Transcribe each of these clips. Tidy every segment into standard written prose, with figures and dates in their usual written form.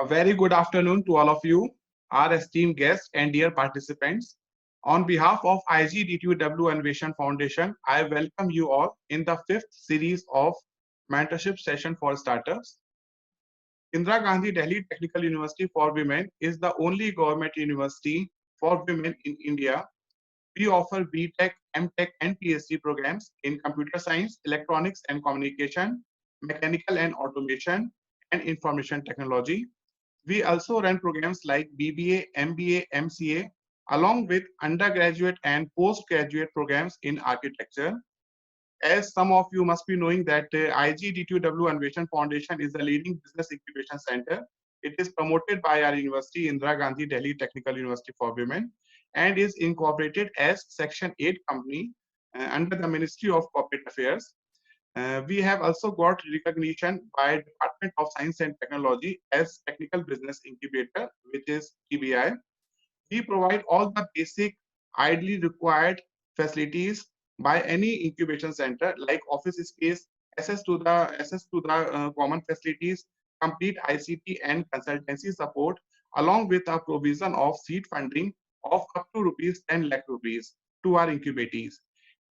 A very good afternoon to all of you, our esteemed guests and dear participants. On behalf of IGDTW Innovation Foundation, I welcome you all in the fifth series of mentorship session for startups. Indira Gandhi Delhi Technical University for Women is the only government university for women in India. We offer BTech, MTech, and PhD programs in computer science, electronics and communication, mechanical and automation, and information technology. We also run programs like BBA, MBA, MCA, along with undergraduate and postgraduate programs in architecture. As some of you must be knowing that IGDTW Innovation Foundation is the leading business incubation center. It is promoted by our university, Indira Gandhi Delhi Technical University for Women, and is incorporated as Section 8 company under the Ministry of Corporate Affairs. We have also got recognition by Department of Science and Technology as Technical Business Incubator, which is TBI. We provide all the basic, ideally required facilities by any incubation center, like office space, access to the common facilities, complete ICT and consultancy support, along with a provision of seed funding of up to rupees 10 lakh rupees to our incubatees.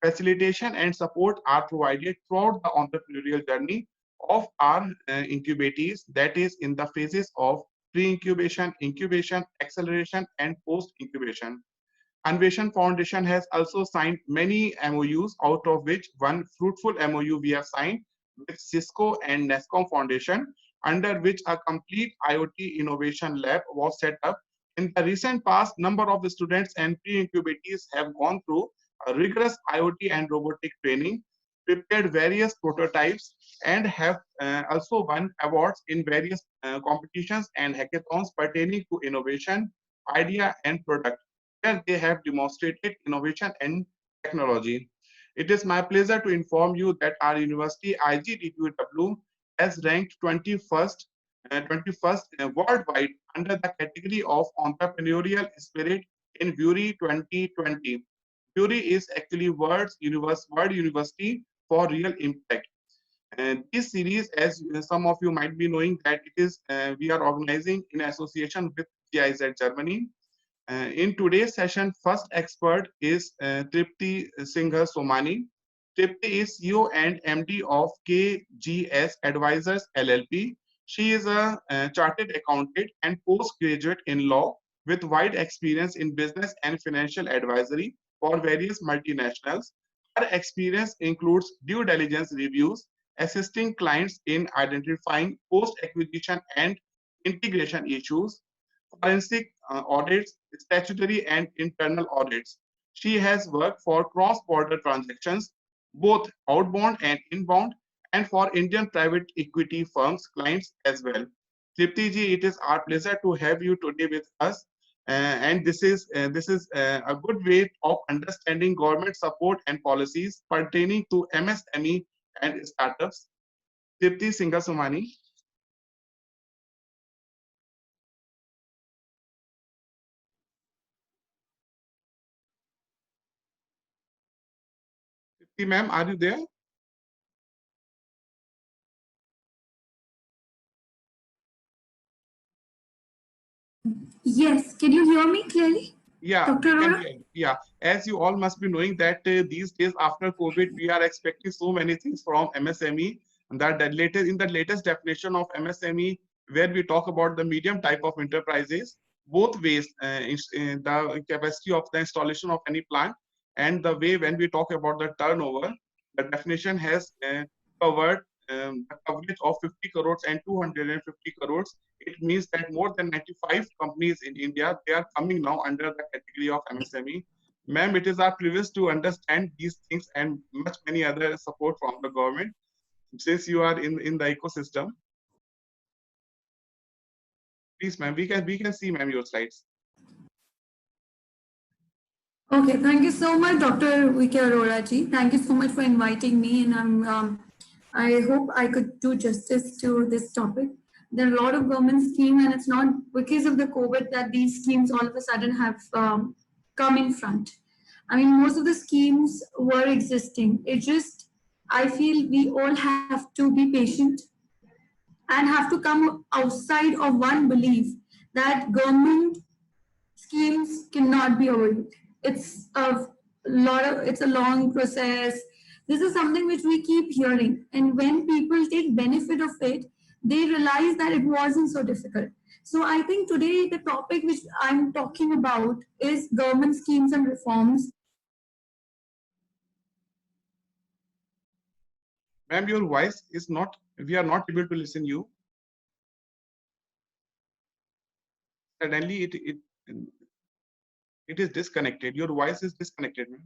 Facilitation and support are provided throughout the entrepreneurial journey of our incubatees, that is in the phases of pre-incubation, incubation, acceleration, and post-incubation. Anvation Foundation has also signed many MOUs, out of which one fruitful MOU we have signed with Cisco and NESCOM Foundation, under which a complete IoT innovation lab was set up. In the recent past, number of the students and pre-incubatees have gone through a rigorous IoT and robotic training, prepared various prototypes, and have also won awards in various competitions and hackathons pertaining to innovation, idea, and product, where they have demonstrated innovation and technology. It is my pleasure to inform you that our university, IGDTW, has ranked 21st worldwide under the category of entrepreneurial spirit in Bury 2020. Bury is actually World University for Real Impact. And this series, as some of you might be knowing, that it is we are organizing in association with GIZ Germany. In today's session, first expert is Tripti Singh Somani. Tripti is CEO and MD of KGS Advisors LLP. She is a chartered accountant and postgraduate in law with wide experience in business and financial advisory for various multinationals. Her experience includes due diligence reviews, assisting clients in identifying post-acquisition and integration issues, forensic audits, statutory and internal audits. She has worked for cross-border transactions, both outbound and inbound, and for Indian private equity firms clients as well. Tripti ji, it is our pleasure to have you today with us. And this is a good way of understanding government support and policies pertaining to MSME and startups. Tripti Singh Somani. Tripti ma'am, are you there? Yes, can you hear me clearly? Yeah, Dr. we can Arora? hear you. Yeah, as you all must be knowing that these days after COVID, we are expecting so many things from MSME. And that in the latest definition of MSME, where we talk about the medium type of enterprises, both ways, the capacity of the installation of any plant, and the way when we talk about the turnover, the definition has covered the coverage of 50 crores and 250 crores. It means that more than 95 companies in India, they are coming now under the category of MSME. Ma'am, it is our privilege to understand these things and much many other support from the government, since you are in the ecosystem. Please, ma'am, we can see, ma'am, your slides. Okay, thank you so much, Dr. Vicky Arora ji. Thank you so much for inviting me, and I hope I could do justice to this topic. There are a lot of government schemes, and it's not because of the COVID that these schemes all of a sudden have come in front. I mean, most of the schemes were existing. It just, I feel we all have to be patient and have to come outside of one belief that government schemes cannot be avoided. It's it's a long process. This is something which we keep hearing, and when people take benefit of it, they realize that it wasn't so difficult. So I think today the topic which I'm talking about is government schemes and reforms. Ma'am, your voice is not, we are not able to listen you. Suddenly it is disconnected. Your voice is disconnected, ma'am.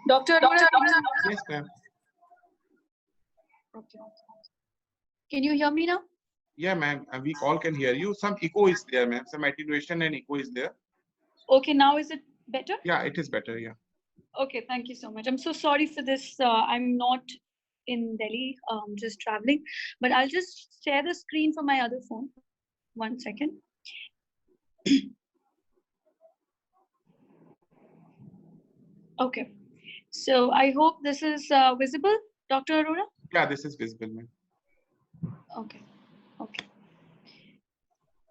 Dr. Arora, Yes, ma'am. okay. Can you hear me now? Yeah, ma'am. We all can hear you. Some echo is there, ma'am. Some attenuation and echo is there. Okay, now is it better? Yeah, it is better. Yeah. Okay, thank you so much. I'm so sorry for this. I'm not in Delhi, just traveling, but I'll just share the screen for my other phone. 1 second. Okay, so I hope this is visible, Dr. Arora? Yeah, this is visible, ma'am. Okay, okay.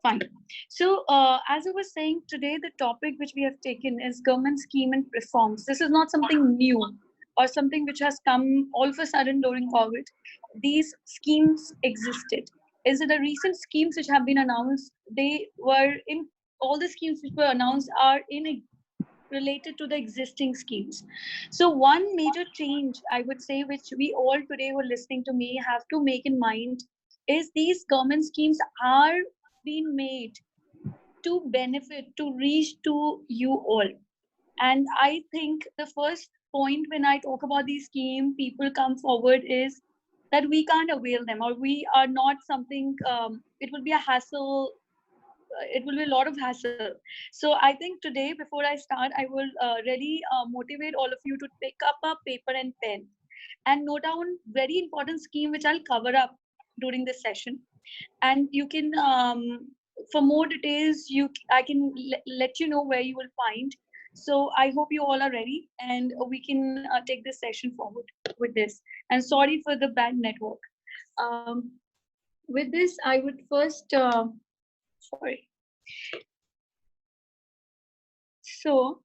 Fine. So, as I was saying, today the topic which we have taken is government scheme and reforms. This is not something new or something which has come all of a sudden during COVID. These schemes existed. Is it the recent schemes which have been announced? They were in all the schemes which were announced are in related to the existing schemes. So one major change I would say, which we all today who are listening to me have to make in mind, is these government schemes are being made to benefit, to reach to you all. And I think the first point when I talk about these scheme, people come forward is that we can't avail them, or we are not something, it will be a hassle, it will be a lot of hassle. So I think today, before I start, I will really motivate all of you to pick up a paper and pen and note down very important scheme which I'll cover up during this session. And you can, for more details, I can let you know where you will find. So I hope you all are ready, and we can take this session forward with this. And sorry for the bad network. Um, with this, I would first, sorry. So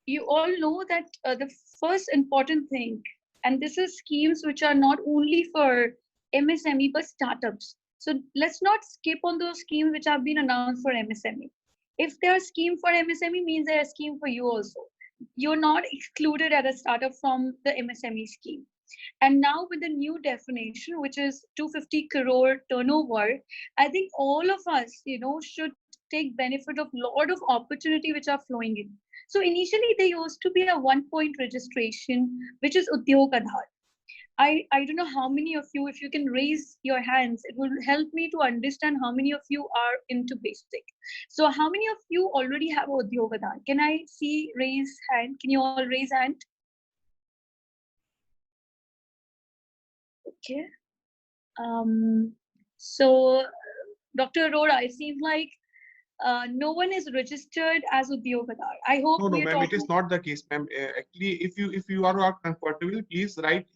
you all know that the first important thing, and this is schemes which are not only for MSME but startups. So let's not skip on those schemes which have been announced for MSME. If there are scheme for MSME, means there are scheme for you also. You're not excluded as a startup from the MSME scheme. And now with the new definition, which is 250 crore turnover, I think all of us, should take benefit of lot of opportunity which are flowing in. So initially there used to be a 1-point registration, which is Udyog Aadhaar. I don't know how many of you, if you can raise your hands, it will help me to understand how many of you are into basic. So how many of you already have Udyog Aadhaar? Can I see raise hand? Can you all raise hand? Okay. So Dr. Arora, it seems like no one is registered as Udyog Aadhaar. I hope No, we are ma'am, it talking. is not the case, ma'am. Actually, if you are not comfortable, please write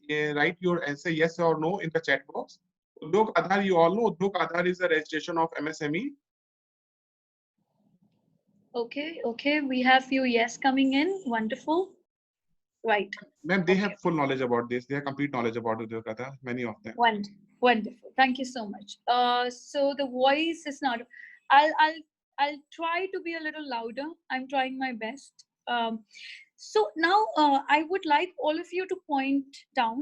your answer yes or no in the chat box. Udyog Aadhaar, you all know, Udyog Aadhaar is the registration of MSME. Okay, we have few yes coming in. Wonderful. Right. Ma'am, they Okay. have full knowledge about this. They have complete knowledge about Udyog Aadhaar, many of them. Wonderful. Thank you so much. So the voice is not. I'll try to be a little louder. I'm trying my best. So now I would like all of you to point down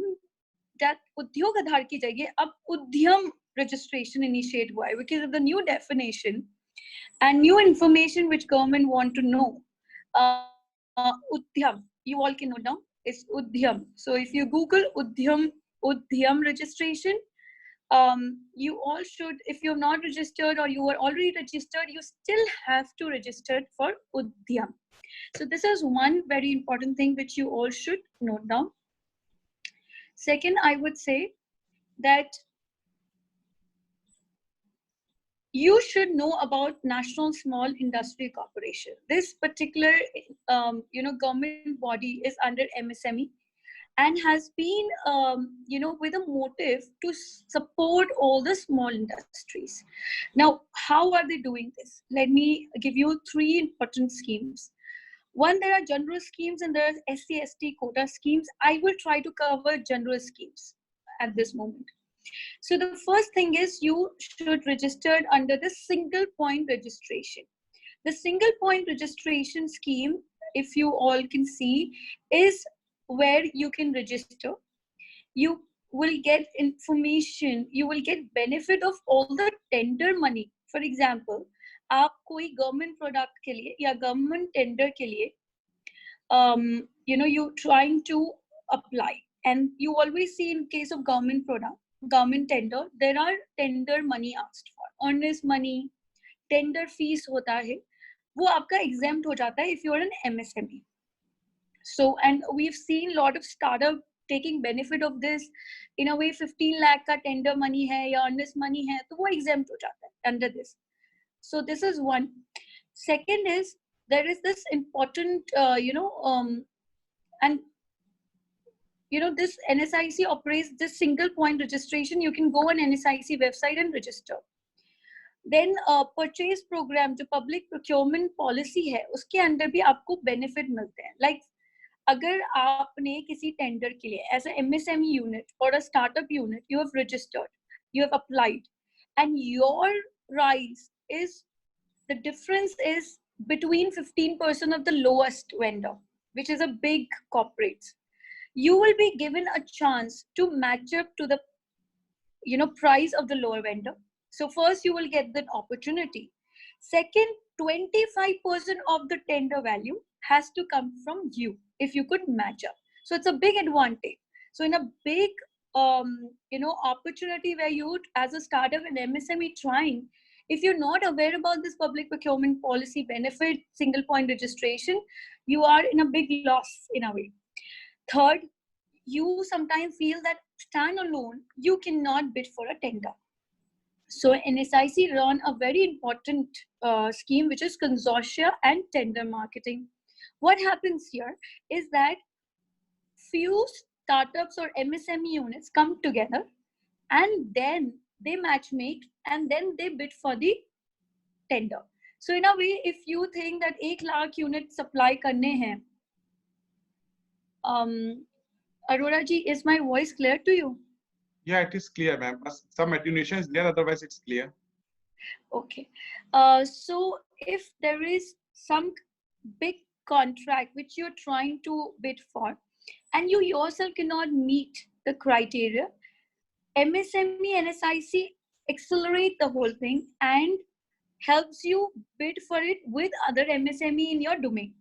that Udyog Aadhaar ki jagah ab Udyam registration initiate hua hai because of the new definition and new information which government want to know. Udyam, you all can note down. It's Udyam. So if you Google Udyam registration, you all should, if you're not registered or you are already registered, you still have to register for Udyam. So this is one very important thing which you all should note down. Second, I would say that you should know about National Small Industry Corporation. This particular, government body is under MSME and has been, with a motive to support all the small industries. Now, how are they doing this? Let me give you 3 important schemes. One, there are general schemes and there are SC/ST quota schemes. I will try to cover general schemes at this moment. So the first thing is you should register under the single point registration. The single point registration scheme, if you all can see, is where you can register. You will get information, you will get benefit of all the tender money. For example, आप कोई government product के लिए या government tender के लिए, you trying to apply, and you always see in case of government product, government tender, there are tender money asked for, earnest money, tender fees hota hai, wo aapka exempt ho jata hai if you are an MSME. So, and we've seen a lot of startup taking benefit of this. In a way, 15 lakh ka tender money hai ya earnest money hai, to wo exempt ho jata hai under this. So this is one. Second is, there is this important, this NSIC operates this single point registration. You can go on NSIC website and register. Then purchase program, जो public procurement policy है, उसके अंदर भी आपको benefit मिलते हैं. Like अगर आपने किसी tender के लिए as a MSME unit or a startup unit, you have registered, you have applied, and your price is, the difference is between 15% of the lowest vendor, which is a big corporate. You will be given a chance to match up to the price of the lower vendor. So first you will get that opportunity. Second, 25% of the tender value has to come from you if you could match up. So it's a big advantage. So in a big opportunity where you as a startup and MSME trying, if you're not aware about this public procurement policy benefit, single point registration, you are in a big loss in a way. Third, you sometimes feel that stand alone, you cannot bid for a tender. So NSIC run a very important scheme, which is consortia and tender marketing. What happens here is that few startups or MSME units come together and then they match make and then they bid for the tender. So in a way, if you think that 1 lakh unit supply karne hain, Arora ji, is my voice clear to you? Yeah, it is clear, ma'am. But some attenuation is there, otherwise it's clear. Okay. So if there is some big contract which you're trying to bid for, and you yourself cannot meet the criteria, MSME NSIC accelerate the whole thing and helps you bid for it with other MSME in your domain.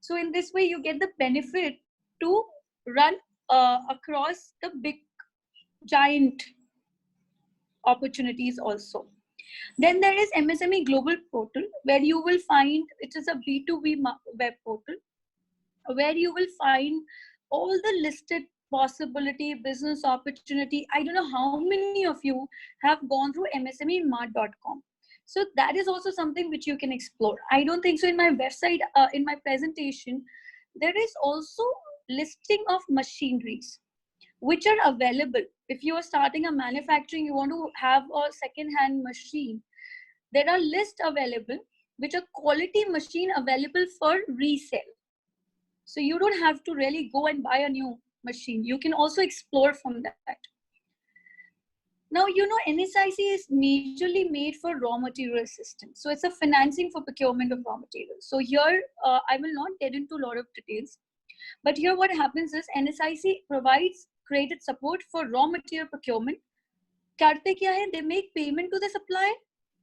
So in this way, you get the benefit to run across the big giant opportunities also. Then there is MSME Global Portal, where you will find, it is a B2B web portal, where you will find all the listed possibility, business opportunity. I don't know how many of you have gone through msmemart.com. So that is also something which you can explore. I don't think so in my website, in my presentation, there is also listing of machineries which are available. If you are starting a manufacturing, you want to have a second-hand machine, there are lists available which are quality machine available for resale. So you don't have to really go and buy a new machine. You can also explore from that. Now, you know, NSIC is majorly made for raw material assistance. So it's a financing for procurement of raw materials. So here, I will not get into a lot of details. But here what happens is NSIC provides credit support for raw material procurement. Karte kya hai? They make payment to the supplier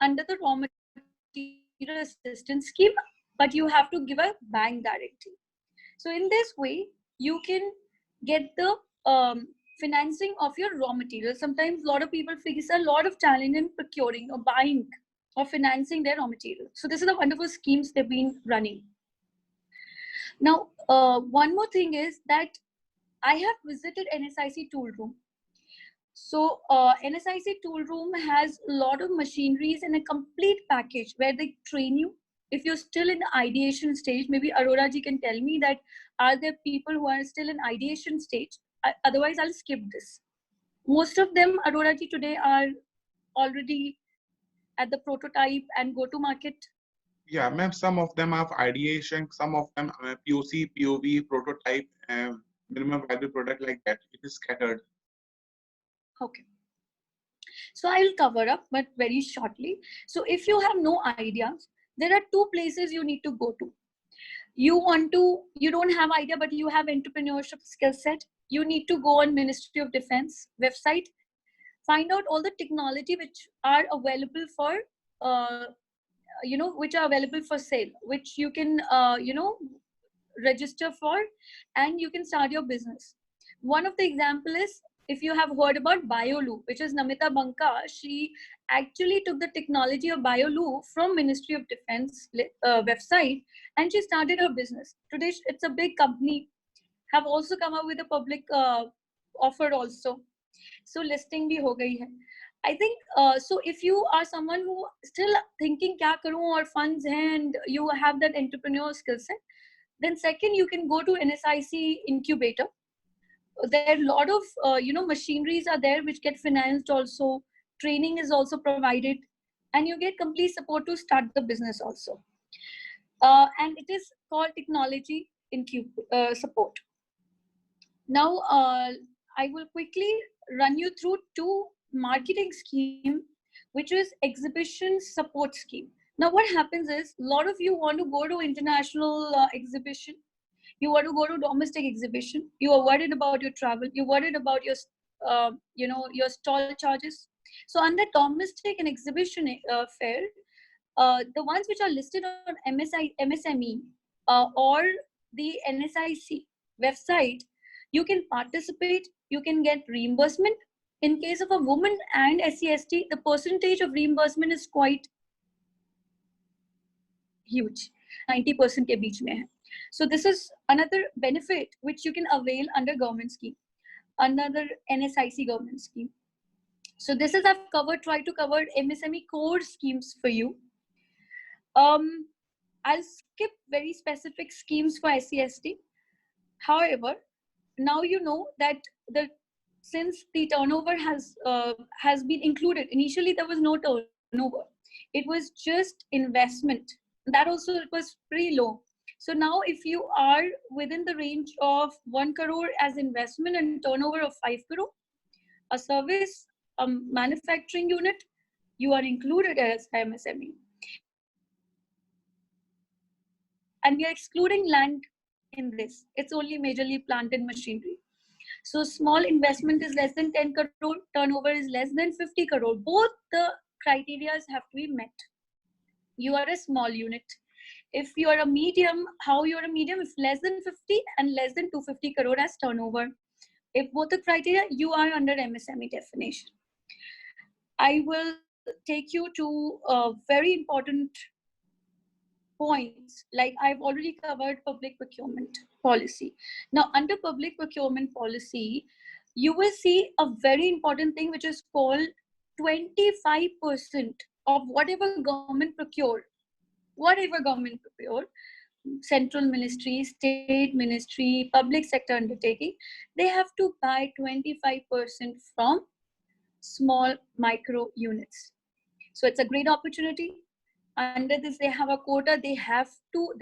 under the raw material assistance scheme, but you have to give a bank guarantee. So in this way, you can get the financing of your raw materials. Sometimes a lot of people face a lot of challenge in procuring or buying or financing their raw materials. So this is the wonderful schemes they've been running. Now, one more thing is that I have visited NSIC tool room. So NSIC tool room has a lot of machineries in a complete package where they train you. If you're still in the ideation stage, maybe Aurora ji can tell me that are there people who are still in ideation stage? Otherwise, I'll skip this. Most of them, Aurora ji, today are already at the prototype and go to market. Yeah, ma'am, some of them have ideation, some of them POC, POV, prototype, minimum viable product, like that. It is scattered. Okay. So I will cover up, but very shortly. So if you have no ideas, there are two places you need to go to. You don't have idea, but you have entrepreneurship skill set. You need to go on Ministry of Defense website, find out all the technology which are available for, which are available for sale, which you can, register for, and you can start your business. One of the example is, if you have heard about BioLoo, which is Namita Banka, she actually took the technology of BioLoo from Ministry of Defense website, and she started her business. Today, it's a big company, have also come up with a public offer also. So listing bhi ho gayi hai. I think, so if you are someone who still thinking kya karu or funds hai, and you have that entrepreneur skill set, then second, you can go to NSIC incubator. There are a lot of machineries are there which get financed also. Training is also provided, and you get complete support to start the business also. And it is called technology support. Now, I will quickly run you through two marketing scheme, which is exhibition support scheme. Now, what happens is, a lot of you want to go to international exhibition. You want to go to domestic exhibition. You are worried about your travel. You're worried about your, your stall charges. So under domestic and exhibition fair, the ones which are listed on MSME or the NSIC website, you can participate. You can get reimbursement. In case of a woman and SC/ST, the percentage of reimbursement is quite huge. 90% ke beech mein hai. So this is another benefit which you can avail under government scheme, another NSIC government scheme. So this is I've tried to cover MSME core schemes for you. I'll skip very specific schemes for SC/ST. However, now you know that since the turnover has been included. Initially, there was no turnover. It was just investment. That also, it was pretty low. So now if you are within the range of 1 crore as investment and turnover of 5 crore, a service, manufacturing unit, you are included as MSME. And we are excluding land in this. It's only majorly plant and machinery. So small investment is less than 10 crore, turnover is less than 50 crore. Both the criteria have to be met. You are a small unit. If you are a medium, how you are a medium? If less than 50 and less than 250 crore as turnover. If both the criteria, you are under MSME definition. I will take you to very important points, like I've already covered public procurement policy. Now, under public procurement policy, you will see a very important thing which is called 25% of whatever government procure, central ministry, state ministry, public sector undertaking, they have to buy 25% from small micro units. So it's a great opportunity. Under this, they have a quota. They have to,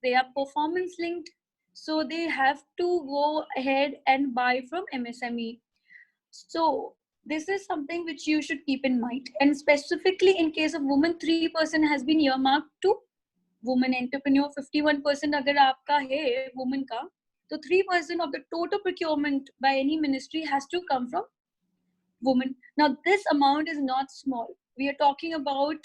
they are performance linked. So they have to go ahead and buy from MSME. So this is something which you should keep in mind. And specifically in case of women, 3% has been earmarked to woman entrepreneur. 51% agar aapka hai woman ka, so 3% of the total procurement by any ministry has to come from women. Now this amount is not small. We are talking about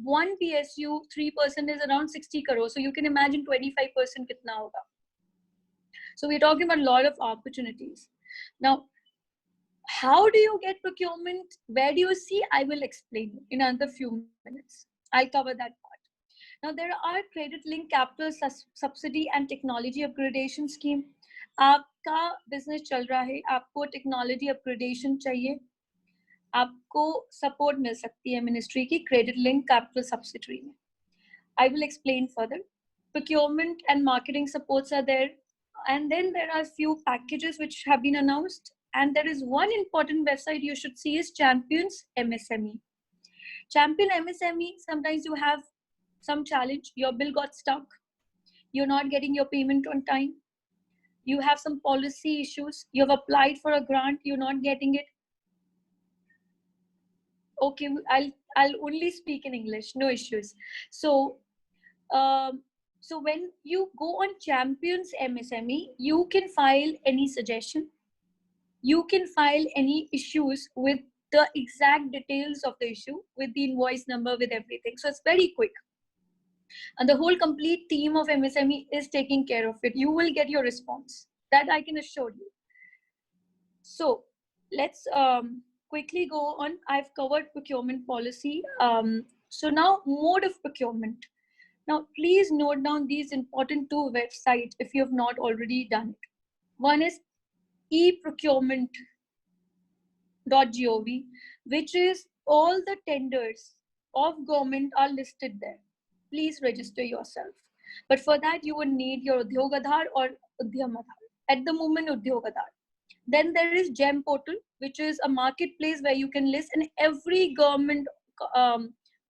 one PSU, 3% is around 60 crores. So you can imagine 25% kitna hoga. So we're talking about a lot of opportunities. Now, how do you get procurement? Where do you see? I will explain in another few minutes. I'll cover that part. Now, there are credit linked capital subsidy and technology upgradation scheme. आपका business चल रहा है, आपको technology upgradation चाहिए, आपको support मिल सकती है ministry की credit linked capital subsidy में. I will explain further. Procurement and marketing supports are there. And then there are few packages which have been announced. And there is one important website you should see is Champions MSME. Champion MSME, sometimes you have some challenge, your bill got stuck, you're not getting your payment on time, you have some policy issues, you've applied for a grant, you're not getting it. Okay, I'll only speak in English, no issues. So when you go on Champions MSME, you can file any suggestion, you can file any issues with the exact details of the issue, with the invoice number, with everything. So it's very quick. And the whole complete team of MSME is taking care of it. You will get your response. That I can assure you. So let's quickly go on. I've covered procurement policy. So now mode of procurement. Now please note down these important two websites if you have not already done it. One is eprocurement.gov, which is all the tenders of government are listed there. Please register yourself. But for that, you would need your Udyog Aadhaar or Udyam Aadhaar. At the moment, Udyog Aadhaar. Then there is GEM portal, which is a marketplace where you can list, and every government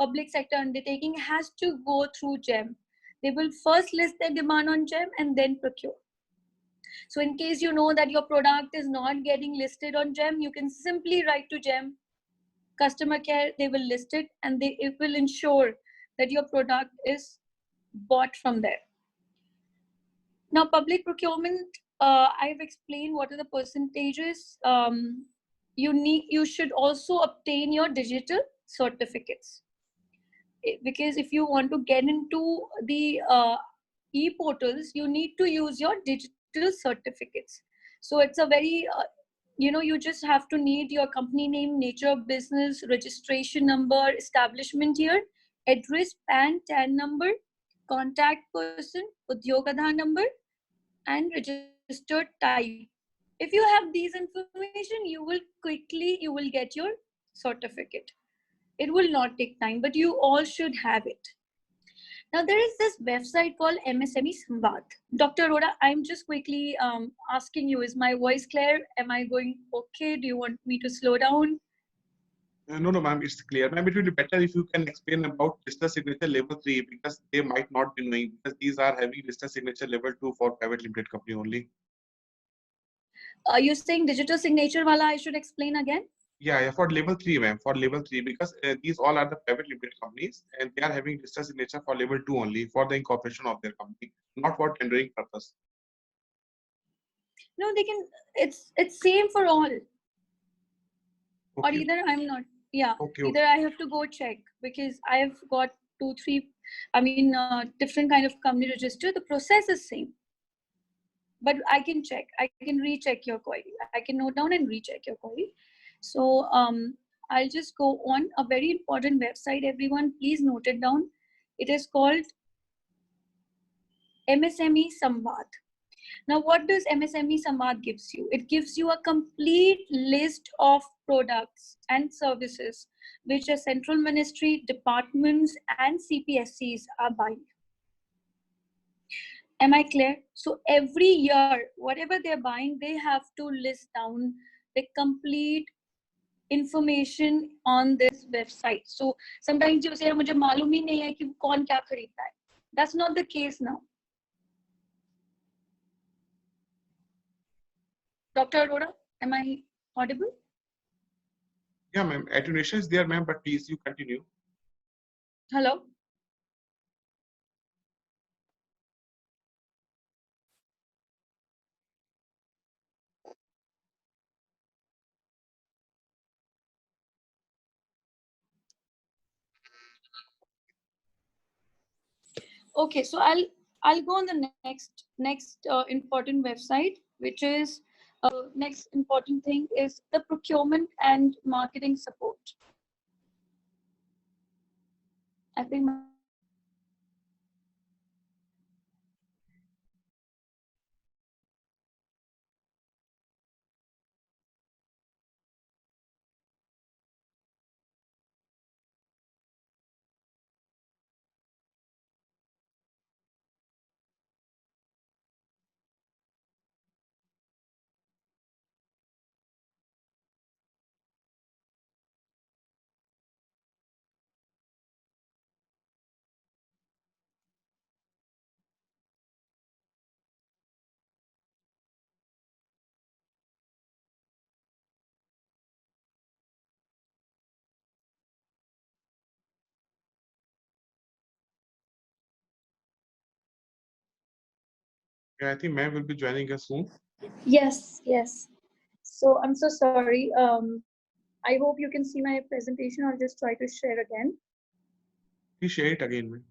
public sector undertaking has to go through GEM. They will first list their demand on GEM and then procure. So in case you know that your product is not getting listed on GEM, you can simply write to GEM customer care, they will list it, and it will ensure that your product is bought from there. Now, public procurement, I've explained what are the percentages. You should also obtain your digital certificates, because if you want to get into the e-portals, you need to use your digital certificates. So it's a very, you just have to need your company name, nature of business, registration number, establishment year, address, PAN, TAN number, contact person, Udyog Aadhaar number, and registered type. If you have these information, you will get your certificate. It will not take time, but you all should have it. Now, there is this website called MSME Samvad. Dr. Arora, I'm just quickly asking you, is my voice clear? Am I going okay? Do you want me to slow down? No, ma'am, it's clear. Ma'am, it will be better if you can explain about digital signature level 3, because they might not be knowing, because these are having digital signature level 2 for private limited company only. You're saying digital signature wala I should explain again? Yeah, for level 3, ma'am, for level 3, because these all are the private limited companies and they are having distress signature for level 2 only for the incorporation of their company, not for tendering purpose. No, they can. It's same for all. Or Okay. either I'm not. Yeah. Okay. Either I have to go check because I have got 2, 3. I mean, different kind of company register. The process is same. But I can check. I can recheck your query. I can note down and recheck your query. So I'll just go on a very important website. Everyone, please note it down. It is called MSME Samvad. Now, what does MSME Samvad gives you? It gives you a complete list of products and services which a central ministry, departments, and CPSCs are buying. Am I clear? So every year, whatever they're buying, they have to list down the complete information on this website. So sometimes you say, मुझे मालूम ही नहीं है कि कौन क्या खरीदता है. That's not the case now. Dr. Arora, am I audible? Yeah, ma'am. Attenuation is there, ma'am, but please you continue. Hello? Okay, so I'll go on the next important website, which is next important thing is the procurement and marketing support. I think Yeah, I think ma'am will be joining us soon. yes. So I'm so sorry. I hope you can see my presentation. I'll just try to share again. Please share it again, ma'am.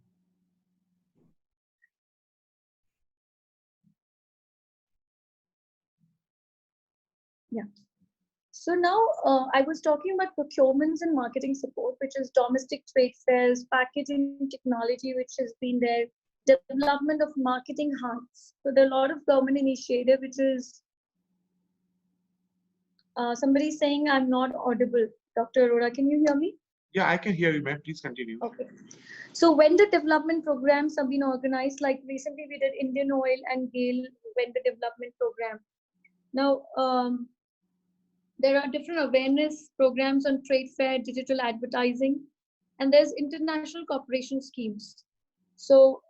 Yeah. So now I was talking about procurements and marketing support, which is domestic trade fairs, packaging technology, which has been there, development of marketing hubs. So there are a lot of government initiative, which is somebody saying I'm not audible. Dr. Arora, can you hear me? Yeah, I can hear you, ma'am. Please continue. Okay. So vendor development programs have been organized, like recently we did Indian Oil and GAIL vendor development program. Now, there are different awareness programs on trade fair, digital advertising, and there's international cooperation schemes. So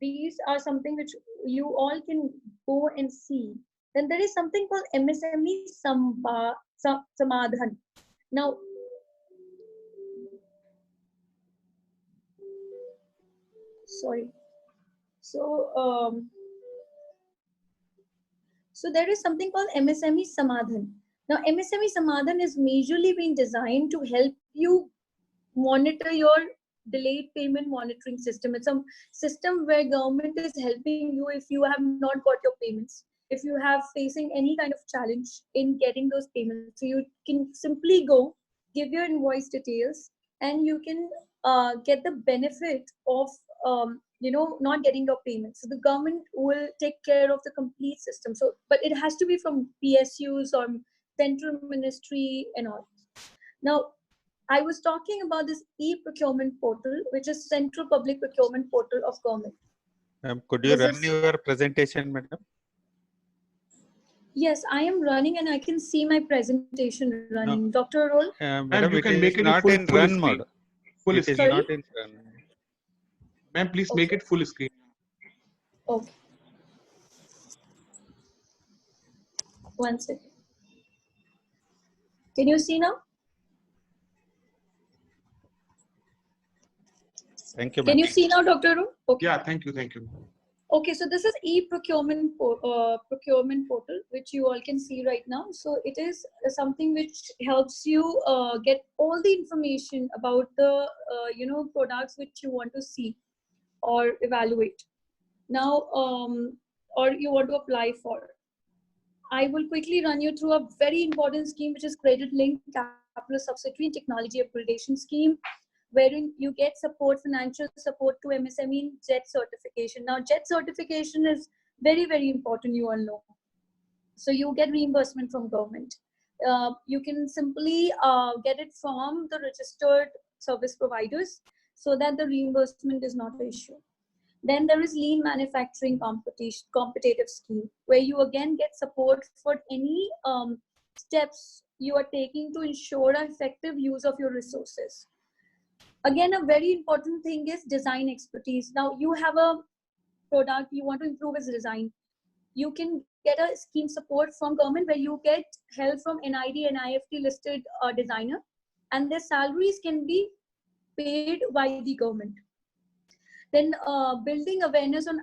these are something which you all can go and see. Then there is something called MSME Samadhan. Now, sorry. So there is something called MSME Samadhan. Now, MSME Samadhan is majorly being designed to help you monitor your delayed payment monitoring system. It's a system where government is helping you if you have not got your payments, if you have facing any kind of challenge in getting those payments. So you can simply go, give your invoice details, and you can get the benefit of not getting your payments. So the government will take care of the complete system. So, but it has to be from PSUs or central ministry and all. Now, I was talking about this e-procurement portal, which is Central Public Procurement Portal of Government. Could you This run is- your presentation, madam? Yes, I am running and I can see my presentation running. Dr. Arora? Madam, you it can is make it not full in run screen. mode. Full It is screen. not in run. Ma'am, please make Okay. it full screen. Okay. One second. Can you see now? Thank you, Can you madam. see now, Dr. Ru? Okay. Yeah, thank you, thank you. Okay, so this is e-procurement procurement portal, which you all can see right now. So it is something which helps you get all the information about the products which you want to see or evaluate now, or you want to apply for. I will quickly run you through a very important scheme, which is Credit Linked Capital Subsidiary and Technology Upgradation Scheme, wherein you get support, financial support to MSME in JET certification. Now, JET certification is very, very important, you all know. So you get reimbursement from government. You can simply get it from the registered service providers so that the reimbursement is not an issue. Then there is lean manufacturing competitive scheme, where you again get support for any steps you are taking to ensure an effective use of your resources. Again, a very important thing is design expertise. Now you have a product, you want to improve its design. You can get a scheme support from government where you get help from NID and IFT listed designer, and their salaries can be paid by the government. Then building awareness on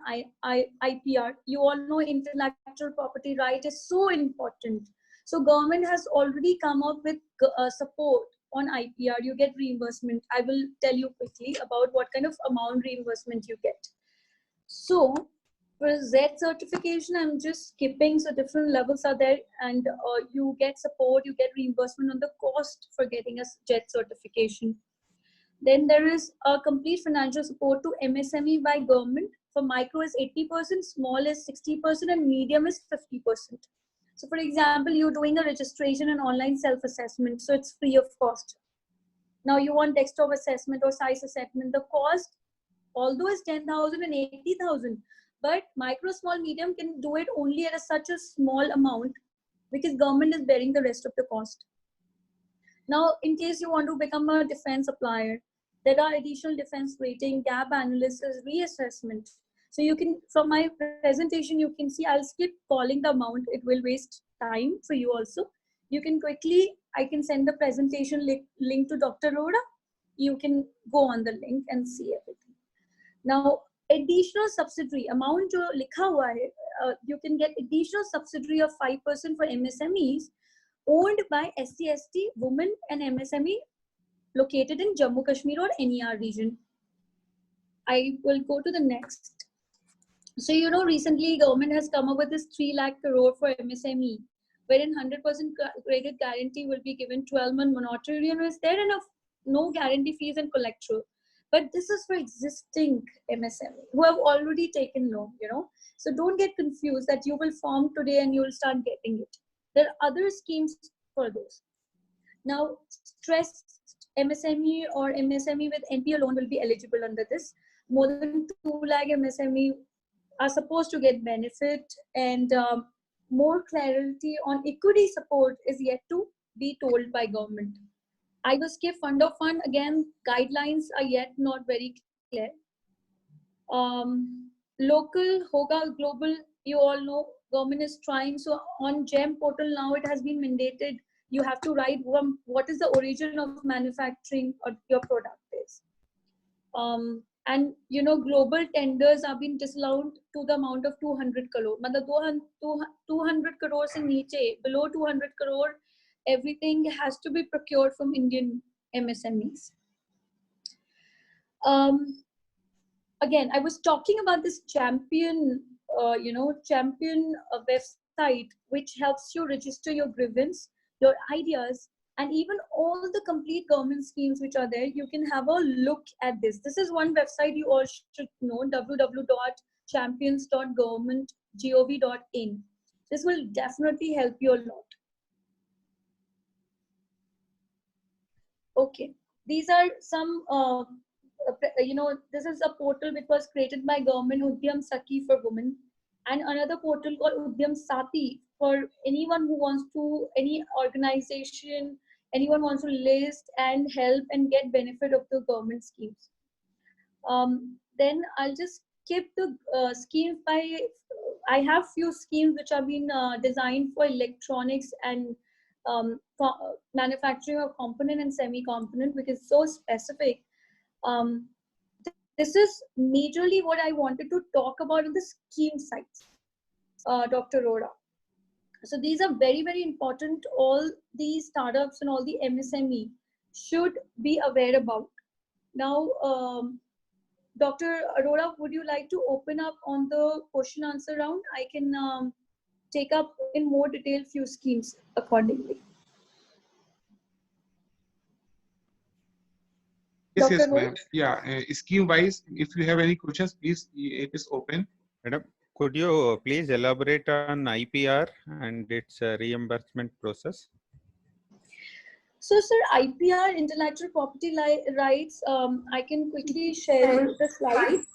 IPR. You all know intellectual property right is so important. So government has already come up with support on IPR. You get reimbursement. I will tell you quickly about what kind of amount reimbursement you get. So for Z certification, I'm just skipping. So different levels are there, and you get support, you get reimbursement on the cost for getting a Z certification. Then there is a complete financial support to MSME by government. For micro is 80%, small is 60%, and medium is 50%. So for example, you're doing a registration and online self-assessment, so it's free of cost. Now you want desktop assessment or size assessment, the cost, although it's 10,000 and 80,000, but micro, small, medium can do it only at such a small amount because government is bearing the rest of the cost. Now, in case you want to become a defense supplier, there are additional defense rating, gap analysis, reassessment. So you can, from my presentation, you can see, I'll skip calling the amount. It will waste time for you also. You can quickly, I can send the presentation link to Dr. Arora. You can go on the link and see everything. Now, additional subsidiary amount jo likha hua hai, you can get additional subsidiary of 5% for MSMEs owned by SC/ST, women and MSME located in Jammu Kashmir or NER region. I will go to the next. So, you know, recently government has come up with this 3 lakh crore for MSME, wherein 100% credit guarantee will be given, 12-month moratorium is there, and no guarantee fees and collateral. But this is for existing MSME who have already taken loan, you know. So don't get confused that you will form today and you will start getting it. There are other schemes for those. Now, stressed MSME or MSME with NPA loan will be eligible under this. More than 2 lakh MSME are supposed to get benefit, and more clarity on equity support is yet to be told by government. I will skip fund of fund. Again, guidelines are yet not very clear. Local, Hoga, global, you all know government is trying. So on GEM portal now it has been mandated. You have to write what is the origin of manufacturing or your product is. And you know, global tenders have been disallowed to the amount of 200 crore. 200 crores in niche, below 200 crore, everything has to be procured from Indian MSMEs. Again, I was talking about this champion, champion website, which helps you register your grievance, your ideas, and even all the complete government schemes which are there. You can have a look at this. This is one website you all should know, www.champions.government.gov.in. This will definitely help you a lot. Okay, these are some, this is a portal which was created by government, Udyam Sakhi for women, and another portal called Udyam Sati for anyone who wants to, any organization, anyone wants to list and help and get benefit of the government schemes. Then I'll just skip the schemes by, I have few schemes which have been designed for electronics and manufacturing of component and semi-component, because it's so specific. this is majorly what I wanted to talk about on the scheme sites, Dr. Arora. So these are very, very important. All these startups and all the MSME should be aware about. Now, Dr. Arora, would you like to open up on the question answer round? I can take up in more detail few schemes accordingly. Yes, Dr. yes, Rohit? ma'am. Yeah, scheme wise, if you have any questions, please, it is open. Madam, could you please elaborate on IPR and its reimbursement process? So, sir, IPR, intellectual property rights, I can quickly share the slides.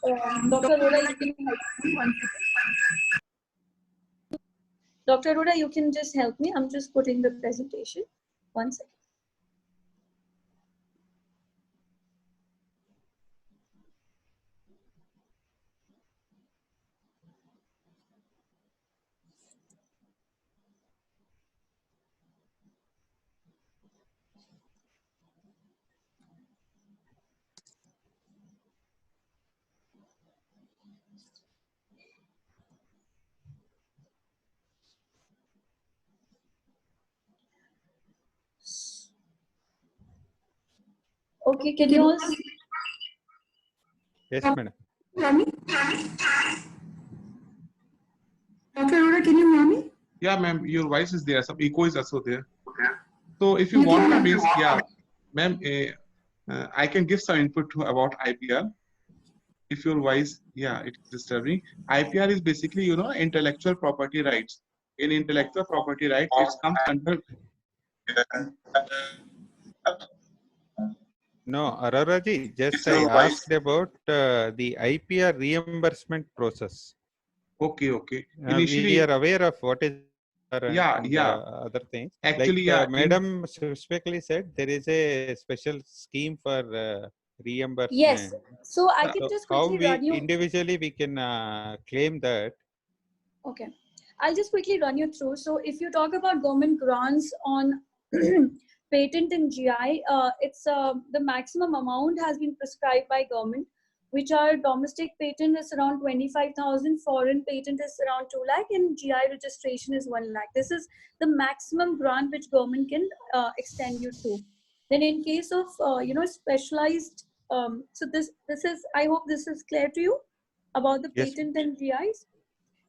Dr. Arora, you can help me. Dr. Arora, you can just help me. I'm just putting the presentation. 1 second. Okay, can you all see? Yes, madam. Hear me? Dr. Arora, can you hear me? Yeah, ma'am, your voice is there. Some echo is also there. So if you want to means, yeah, ma'am, I can give some input about IPR. If your voice, yeah, it's disturbing. IPR is basically, you know, intellectual property rights. In intellectual property rights, it comes under. No, Arora ji, just I asked about the IPR reimbursement process. Okay, okay. We Initially, are aware of what is yeah, and yeah. other things. Actually, like yeah. Madam specifically said, there is a special scheme for reimbursement. Yes. So I can So just how quickly we run you. individually we can claim that. Okay, I'll just quickly run you through. So if you talk about government grants on patent and GI, it's the maximum amount has been prescribed by government, which are domestic patent is around 25,000, foreign patent is around 2 lakh, and GI registration is 1 lakh. This is the maximum grant which government can extend you to. Then in case of specialized, so this is, I hope this is clear to you about the Yes. patent and GIs.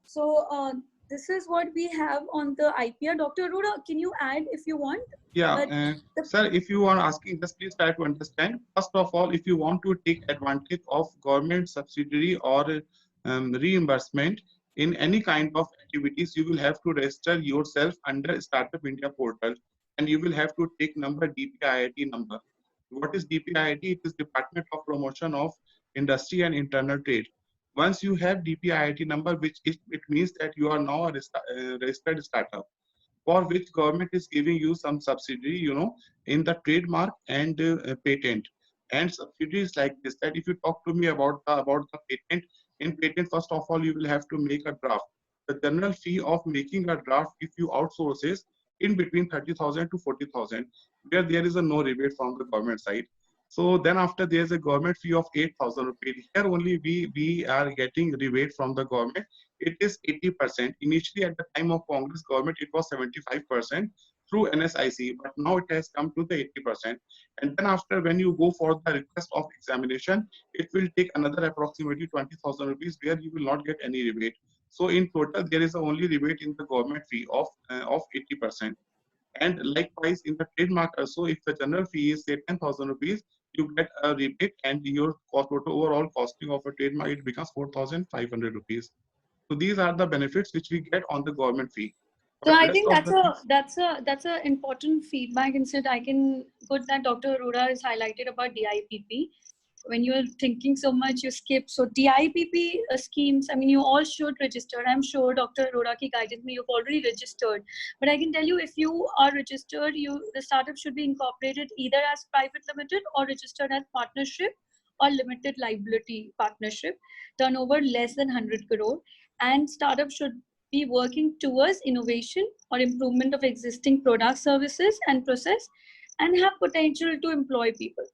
So this is what we have on the IPR. Dr. Arora, can you add if you want? Yeah, sir, if you are asking, just please try to understand. First of all, if you want to take advantage of government subsidiary or reimbursement in any kind of activities, you will have to register yourself under Startup India portal, and you will have to take number DPIIT number. What is DPIIT? It is Department of Promotion of Industry and Internal Trade. Once you have DPIIT number, which it means that you are now a registered startup, for which government is giving you some subsidy, you know, in the trademark and patent. And subsidies like this, that if you talk to me about the patent, in patent, first of all, you will have to make a draft. The general fee of making a draft, if you outsource, is in between 30,000 to 40,000, where there is a no rebate from the government side. So then after there's a government fee of 8,000 rupees. Here only we are getting rebate from the government. It is 80%. Initially at the time of Congress government, it was 75% through NSIC, but now it has come to the 80%. And then after, when you go for the request of examination, it will take another approximately 20,000 rupees, where you will not get any rebate. So in total, there is only rebate in the government fee of 80%. And likewise, in the trademark also, if the general fee is say 10,000 rupees, you get a rebate, and your total overall costing of a trademark, it becomes 4,500 rupees. So these are the benefits which we get on the government fee. So But I rest think of the that's a important feedback. Instead, I can put that Dr. Arora has highlighted about DIPP. When you're thinking so much, you skip. So DIPP schemes, I mean, you all should register. I'm sure Dr. Arora ki guided me, you've already registered. But I can tell you, if you are registered, the startup should be incorporated either as private limited or registered as partnership or limited liability partnership, turnover less than 100 crore. And startup should be working towards innovation or improvement of existing product, services, and process, and have potential to employ people.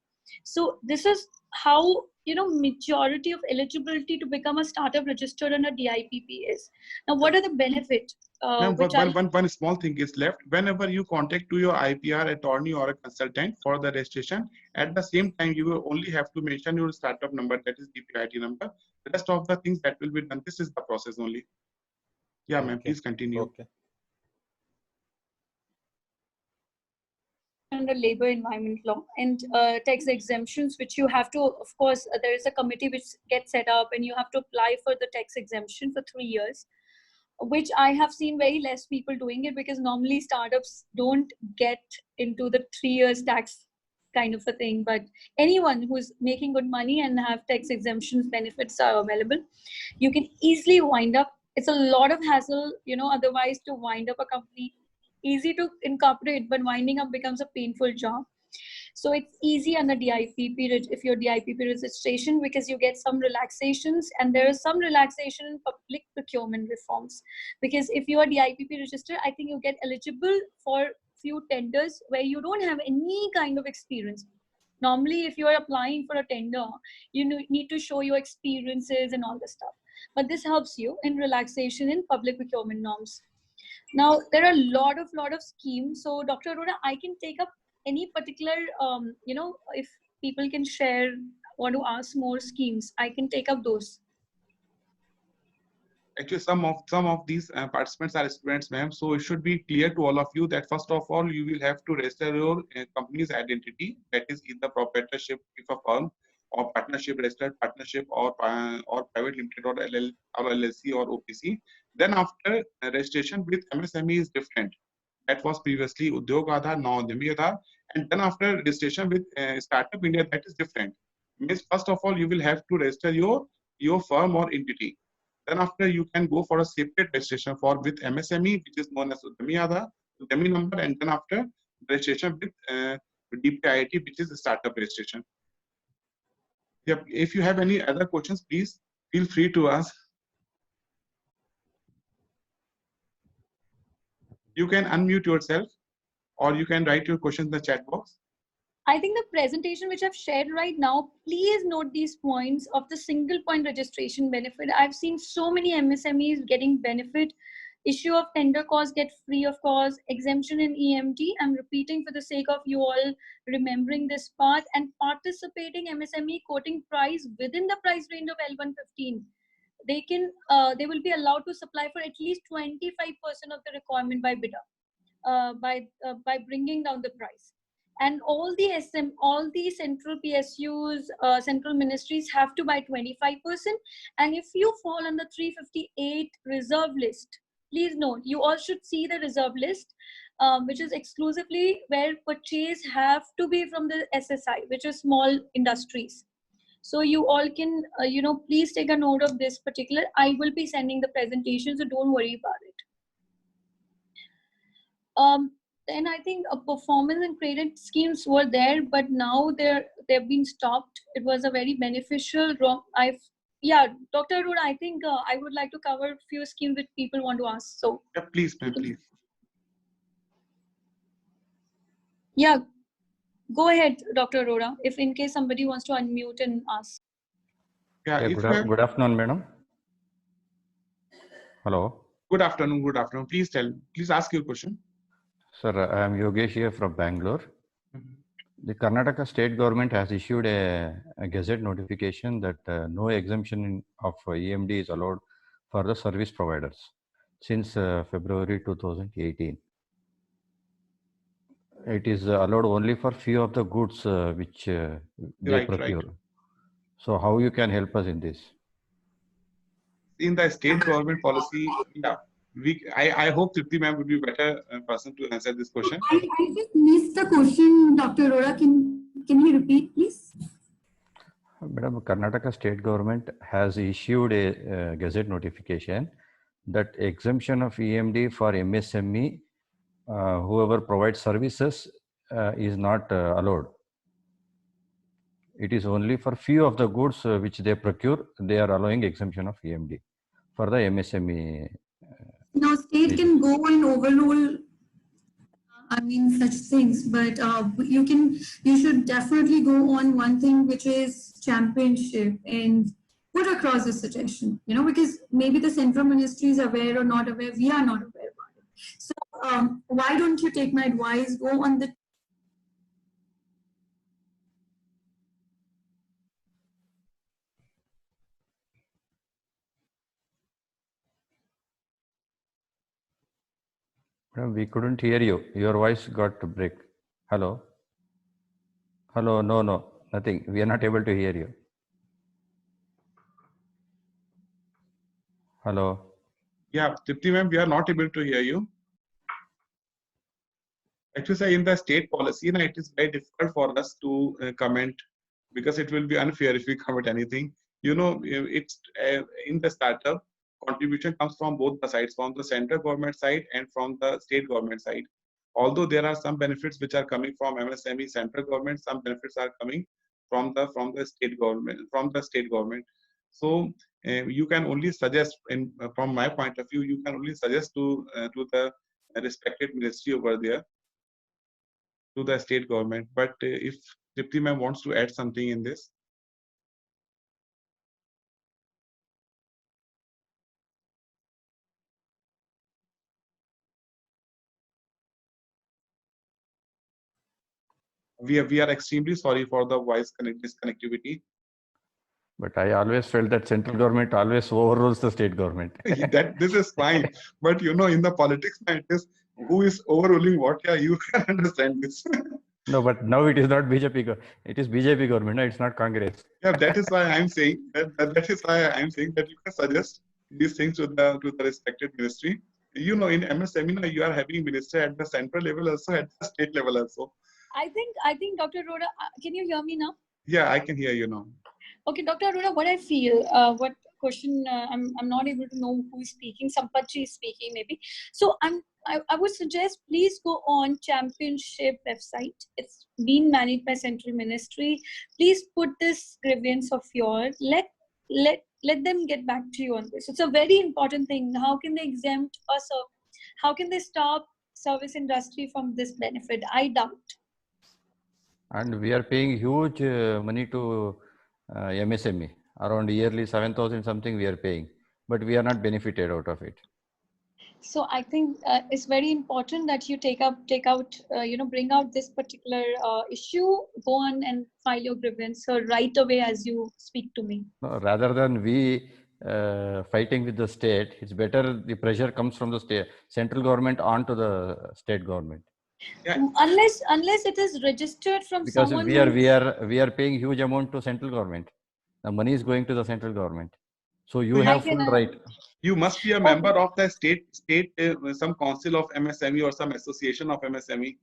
So this is how, you know, majority of eligibility to become a startup registered under DIPP is. Now, what are the benefits? Ma'am, Which one small thing is left. Whenever you contact to your IPR attorney or a consultant for the registration, at the same time, you will only have to mention your startup number, that is DPID number. The rest of the things that will be done, this is the process only. Yeah, ma'am, Okay. please continue. Okay. under labor environment law and tax exemptions, which you have to, of course, there is a committee which gets set up and you have to apply for the tax exemption for 3 years, which I have seen very less people doing it, because normally startups don't get into the 3 years tax kind of a thing. But anyone who's making good money and have tax exemptions benefits are available, you can easily wind up. It's a lot of hassle, you know, otherwise to wind up a company. Easy to incorporate, but winding up becomes a painful job. So it's easy under DIPP if you're DIPP registration, because you get some relaxations, and there is some relaxation in public procurement reforms. Because if you are DIPP registered, I think you get eligible for few tenders where you don't have any kind of experience. Normally, if you are applying for a tender, you need to show your experiences and all this stuff. But this helps you in relaxation in public procurement norms. Now, there are a lot of schemes. So, Dr. Arora, I can take up any particular, you know, if people can share, want to ask more schemes, I can take up those. Actually, some of these participants are students, ma'am. So it should be clear to all of you that first of all, you will have to register your company's identity. That is either proprietorship if a firm, or partnership, registered partnership, or private limited, or LLC or OPC. Then after registration with MSME is different. That was previously Udyog Aadhar, now Udyami Aadhar. And then after registration with Startup India, that is different. Means first of all, you will have to register your firm or entity. Then after you can go for a separate registration for with MSME, which is known as Udyami Aadhar, Udyami number, and then after registration with DPIIT, which is the startup registration. Yep. If you have any other questions, please feel free to ask. You can unmute yourself, or you can write your questions in the chat box. I think the presentation which I've shared right now, please note these points of the single point registration benefit. I've seen so many MSMEs getting benefit. Issue of tender cost get free of cost, exemption in EMD. I'm repeating for the sake of you all remembering this part, and participating MSME quoting price within the price range of L115. They will be allowed to supply for at least 25% of the requirement by bidder, by bringing down the price. And all the central PSUs, central ministries have to buy 25%. And if you fall on the 358 reserve list, please note, you all should see the reserve list, which is exclusively where purchase have to be from the SSI, which is small industries. So you all can, you know, please take a note of this particular. I will be sending the presentation, so don't worry about it. Then I think a performance and credit schemes were there, but now they've been stopped. It was a very beneficial. Yeah, Dr. Arora, I think I would like to cover a few schemes which people want to ask. So yeah, please, ma'am, please. Yeah, go ahead, Dr. Arora, if in case somebody wants to unmute and ask. Yeah, good afternoon, madam. Hello. Good afternoon. Good afternoon. Please ask your question. Sir, I am Yogesh here from Bangalore. The Karnataka state government has issued a gazette notification that no exemption of EMD is allowed for the service providers since February 2018. It is allowed only for few of the goods which they procure. Right. So how you can help us in this? In the state government policy, yeah. I hope Tripti ma'am would be a better person to answer this question. I just missed the question, Dr. Arora. Can you repeat, please? Madam, Karnataka state government has issued a gazette notification that exemption of EMD for MSME, whoever provides services, is not allowed. It is only for few of the goods which they procure, they are allowing exemption of EMD for the MSME. Now, state can go and overrule I mean, such things, but you should definitely go on one thing, which is championship, and put across a suggestion, because maybe the central ministry is aware or not aware, we are not aware about it. So why don't you take my advice, go on the Madam, we couldn't hear you. Your voice got to break. Hello? Hello? No, no, nothing. We are not able to hear you. Hello? Yeah, Tripti ma'am, we are not able to hear you. Actually, sir, in the state policy, it is very difficult for us to comment, because it will be unfair if we comment anything. It's in the startup, contribution comes from both the sides, from the central government side and from the state government side. Although there are some benefits which are coming from MSME central government, some benefits are coming from the state government. So you can only suggest, from my point of view, you can only suggest to the respected ministry over there, to the state government. But if Tripti ma'am wants to add something in this. We are extremely sorry for the voice disconnectivity. But I always felt that central government always overrules the state government. This is fine, but in the politics, it is who is overruling what? Yeah, you can understand this. No, but now it is not BJP. It is BJP government. No, it's not Congress. Yeah, that is why I'm saying that is why I'm saying that you can suggest these things to the respected ministry. In MSME, you are having minister at the central level also, at the state level also. I think Dr. Arora, can you hear me now? Yeah, I can hear you now. Okay, Dr. Arora, what I feel, what question, I'm not able to know who is speaking. Sampachi is speaking maybe. So I would suggest please go on championship website. It's being managed by central ministry. Please put this grievance of yours. Let them get back to you on this. It's a very important thing. How can they exempt us? How can they stop service industry from this benefit? I doubt. And we are paying huge money to MSME, around yearly 7,000 something we are paying, but we are not benefited out of it. So I think it's very important that you bring out this particular issue, go on and file your grievance right away as you speak to me. No, rather than we fighting with the state, it's better the pressure comes from the state, central government onto the state government. Yeah. Unless it is registered from because someone. we are paying huge amount to central government. The money is going to the central government. So you have full right. You must be a member of the state some council of MSME or some association of MSME.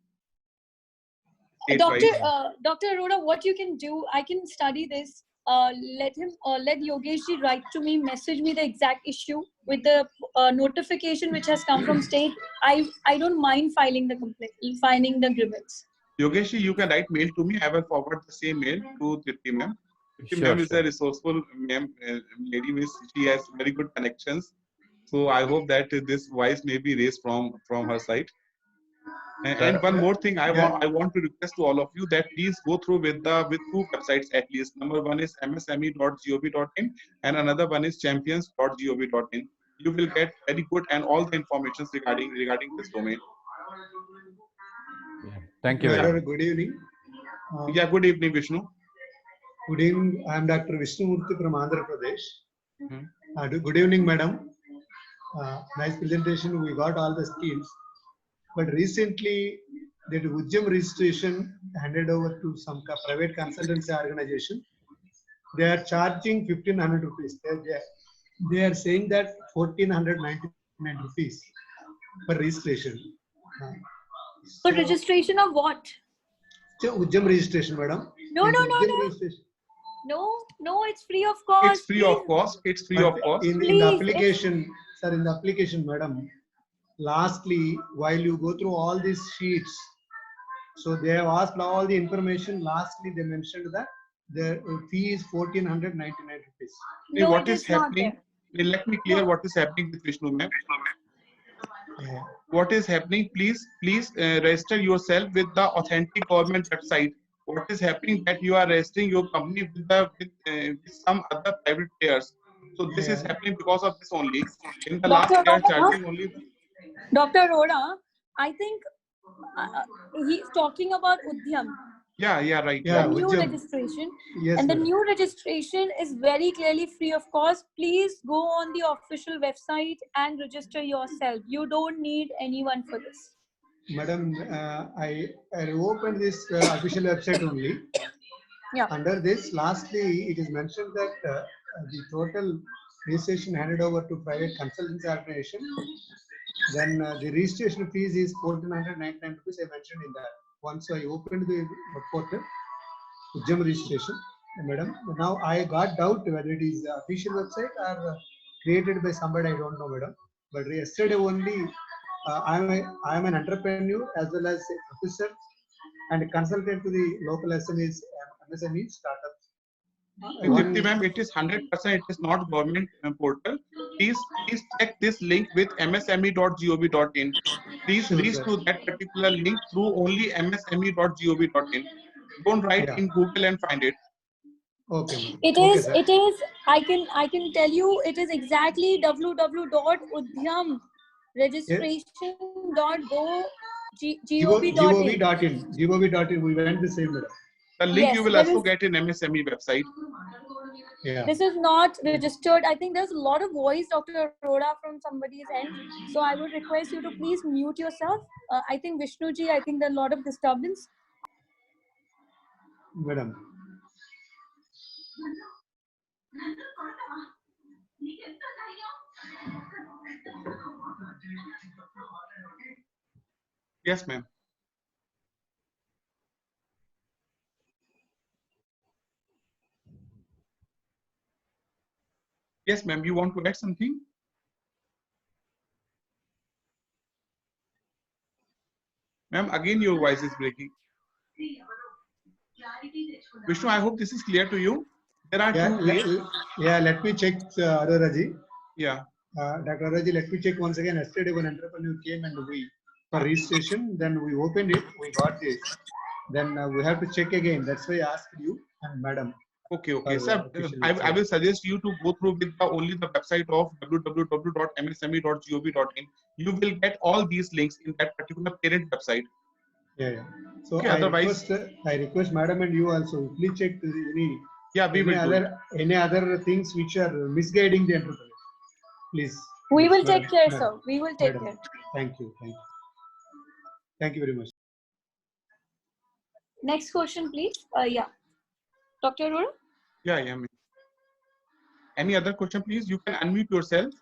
Dr. Arora, what you can do, I can study this. Let Yogeshji write to me, message me the exact issue with the notification which has come from state. I don't mind filing the complaint, filing the grievance. Yogeshji, you can write mail to me. I will forward the same mail to Tripti ma'am. Tripti ma'am is a resourceful lady. She has very good connections. So I hope that this voice may be raised from her side. And one more thing, I want to request to all of you that please go through with two websites at least. Number one is msme.gov.in and another one is champions.gov.in. You will get very good and all the information regarding this domain. Thank you. Good evening. Good evening, Vishnu. Good evening. I am Dr. Vishnu Murthy from Andhra Pradesh. Good evening, madam. Nice presentation. We got all the schemes. But recently, the Ujjam registration handed over to some private consultancy organization. They are charging 1,500 rupees. They are saying that 1,499 rupees for registration. For registration of what? Ujjam registration, madam. No, it's free of cost. It's free of cost. It's free of cost. In the application, sir, in the application, madam. Lastly, while you go through all these sheets, so they have asked all the information. Lastly, they mentioned that the fee is 1,499 rupees. No, what is happening? Let me clear what is happening with Vishnu ma'am. Yeah. what is happening? Please register yourself with the authentic government website. What is happening that you are registering your company with some other private players. So this is Yeah. happening because of this only. In the last, Dr. they are Arora? charging only. Dr. Arora, I think he's talking about Udyam. Yeah, right. Yeah, The new Ujjam. registration. Yes, And the madam. new registration is very clearly free of cost. Please go on the official website and register yourself. You don't need anyone for this. Madam, I opened this official website only. Yeah. Under this, lastly, it is mentioned that the total registration handed over to private consultancy organization, then the registration fees is 1,499 rupees. I mentioned in that. Once I opened the portal, Ujjam registration, madam. Now I got doubt whether it is the official website or created by somebody. I don't know, madam. But yesterday only, I am an entrepreneur as well as a professor and consultant to the local SMEs, MSME startups. Tripti ma'am, it is 100%. It is not government portal. Please check this link with msme.gov.in. Please Sure, reach sir. to that particular link through only msme.gov.in. Don't write Yeah. in Google and find it. Okay, madam. It Okay, is, sir. it is, I can tell you, it is exactly www.udyamregistration.gov.in. gov.in. We went the same, madam. The link Yes, you will there also is, get in MSME website. Yeah. this is not registered. I think there's a lot of voice, Dr. Arora, from somebody's end. So I would request you to please mute yourself. I think Vishnuji, I think there's a lot of disturbance. Madam. Yes, ma'am. Yes, ma'am. You want to add something? Ma'am, again your voice is breaking. Vishnu, I hope this is clear to you. There are two ways. Let me check, Arora ji. Yeah. Dr. Arora ji, let me check once again. Yesterday, one entrepreneur came and we for registration. Then we opened it. We got this. Then we have to check again. That's why I asked you and madam. Okay, sir. I will suggest you to go through with only the website of www.msme.gov.in. You will get all these links in that particular parent website. Yeah. So Okay, I otherwise, request madam and you also please check any. Yeah, we will do it. Any other things which are misguiding the entrepreneur. Please. We will madam, take care, madam, sir. We will take madam. care. Thank you. Thank you very much. Next question, please. Yeah. Dr. Arora? Yeah. Ma'am. Any other question, please? You can unmute yourself.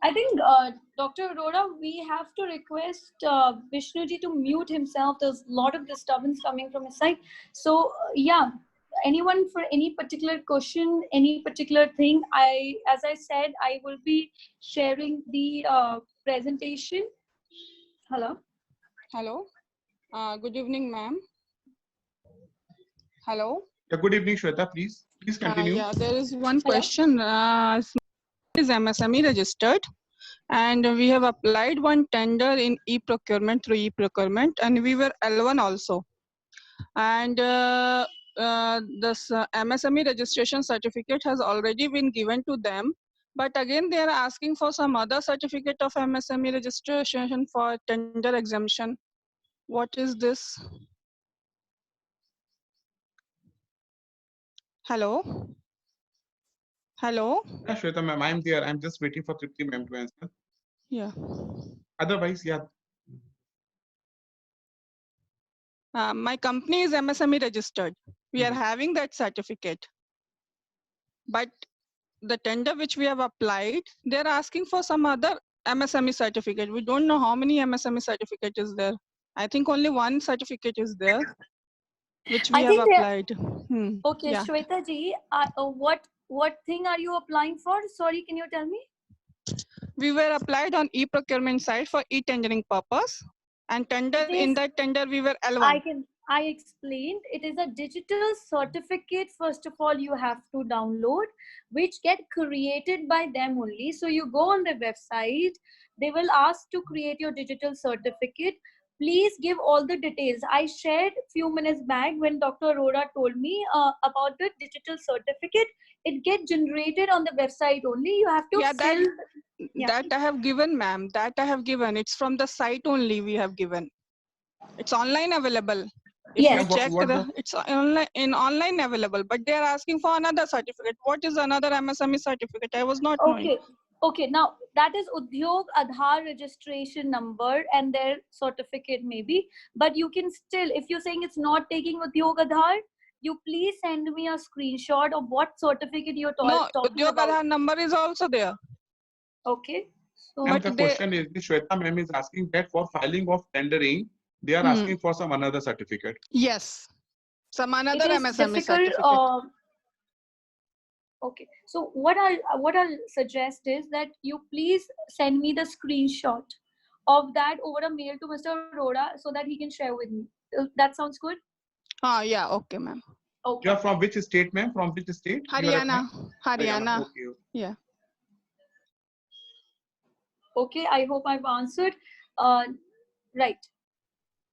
I think, Dr. Arora, we have to request Vishnuji to mute himself. There's a lot of disturbance coming from his side. So, yeah, anyone for any particular question, any particular thing, as I said, I will be sharing the presentation. Hello. Hello. Good evening, ma'am. Hello. Yeah, good evening, Shweta. Please continue. Yeah, there is one question. Is MSME registered? And we have applied one tender in e-procurement through e-procurement, and we were L1 also. And this MSME registration certificate has already been given to them. But again, they are asking for some other certificate of MSME registration for tender exemption. What is this? Hello? Hello? Yeah, Shweta ma'am, I'm there. I'm just waiting for Tripti ma'am to answer. Yeah. Otherwise, yeah. My company is MSME registered. We are having that certificate. But the tender which we have applied, they're asking for some other MSME certificate. We don't know how many MSME certificate is there. I think only one certificate is there, which we have applied. Okay, Yeah. Shweta ji, what thing are you applying for? Sorry, can you tell me? We were applied on e-procurement side for e-tendering purpose. And tender, It in is- that tender, we were L1. I explained it is a digital certificate. First of all, you have to download, which get created by them only. So you go on their website, they will ask to create your digital certificate. Please give all the details. I shared few minutes back when Dr. Arora told me about the digital certificate. It get generated on the website only. You have to Yeah, fill. that I have given, ma'am. That I have given. It's from the site only we have given. It's online available. If Yes. you check it's online available, but they are asking for another certificate. What is another MSME certificate? I was not knowing. Okay, now that is Udyog Aadhaar registration number and their certificate maybe, but you can still, if you're saying it's not taking Udyog Aadhaar, you please send me a screenshot of what certificate you're No, talking Udyog about. Aadhaar number is also there. Okay. So, And But the they- question is, Shweta ma'am is asking that for filing of tendering, they are asking for some another certificate. Yes, some another it is MSME difficult. certificate. Okay, so what I'll suggest is that you please send me the screenshot of that over a mail to Mr. Arora so that he can share with me. That sounds good? Yeah, okay, ma'am. Okay. You are from which state, ma'am? From which state? You are Haryana. applying? Haryana. Okay. Yeah. Okay, I hope I've answered. Right.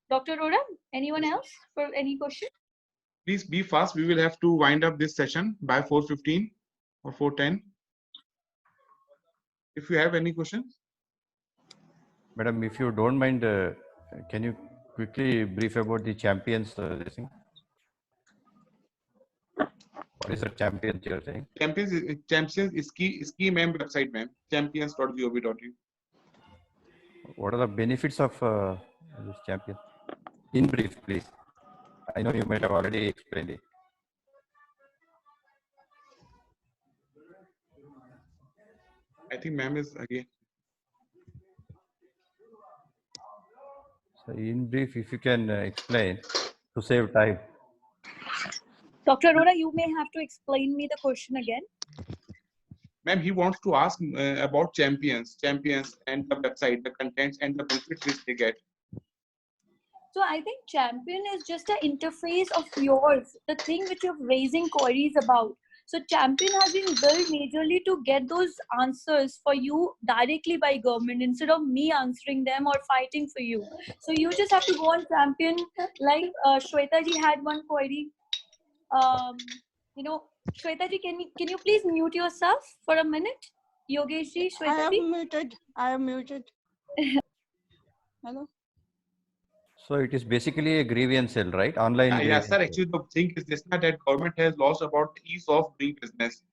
Dr. Arora, anyone else for any question? Please be fast. We will have to wind up this session by 4:15 or 4:10. If you have any questions. Madam, if you don't mind, can you quickly brief about the champions? This thing? What is the champions you are saying? Champions scheme ma'am website, ma'am. Champions.gov.in. What are the benefits of this champion? In brief, please. I know you might have already explained it. I think ma'am is again. So in brief, if you can explain to save time. Dr. Arora, you may have to explain me the question again. Ma'am, he wants to ask about champions and the website, the contents and the benefits which they get. So I think Champion is just an interface of yours, the thing which you're raising queries about. So Champion has been built majorly to get those answers for you directly by government instead of me answering them or fighting for you. So you just have to go on Champion, like Shweta ji had one query. Shweta ji, can you please mute yourself for a minute? Yogesh ji, Shweta ji. I am muted. Hello. So it is basically a grievance cell, right? Online. Yes, sir. Actually, the thing is this: that government has laws about ease of doing business.